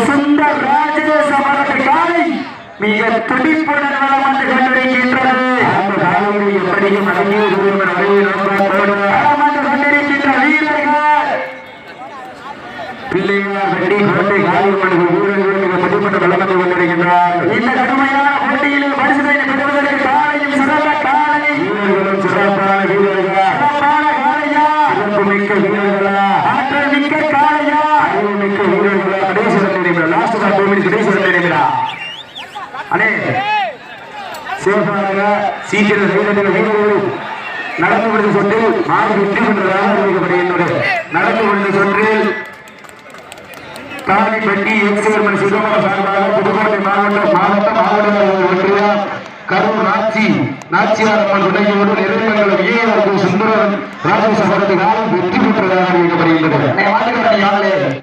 சுந்தர் ராஜேஷ் அவரது காலை மிக துடிப்புடன் வளம் வந்து கொண்டிருக்கின்றது. அந்த காலையில் எப்படியும் அடங்கிய கொண்டிருக்கின்ற வீரர்கள் பிள்ளையார் வெட்டி கோட்டை காலிமன் வீரர்கள் மிக துடிப்புடன் வளம் வந்து கொண்டிருக்கின்றார். இந்த கடுமையான போட்டியிலே பரிசுகளை பெறுவதற்கு காலையும் சிறந்த காலை வீரர்களும் சிறப்பான வீரர்கள், சிறப்பான காலையா, சிறப்பு மிக்க வீரர்களா, ஆற்றல் மிக்க காலையா, அறிவு மிக்க வீரர்களா, கடைசி நினைக்கிறா லாஸ்ட் தான் 2 மினிட்ஸ் கடைசி நினைக்கிறா அனே சேஃபாக சீக்கிரம் வீரர்கள் வீரர்கள் நடந்து கொண்டு சொன்று மாறு வெற்றி பெற்றதாக அறிவிக்கப்படுகின்றது. நடந்து கொண்டு சொன்று தானிப்பட்டி எக்ஸர்மன் சிதம்பரம் சார்பாக புதுக்கோட்டை மாவட்ட ஒன்றியம் கரூர் நாச்சியார் அம்மன் உடையோடு நிறைமங்கலம் சுந்தரம் ராஜேஷ் அவரது காலம் வெற்றி பெற்றதாக அறிவிக்கப்படுகின்றது.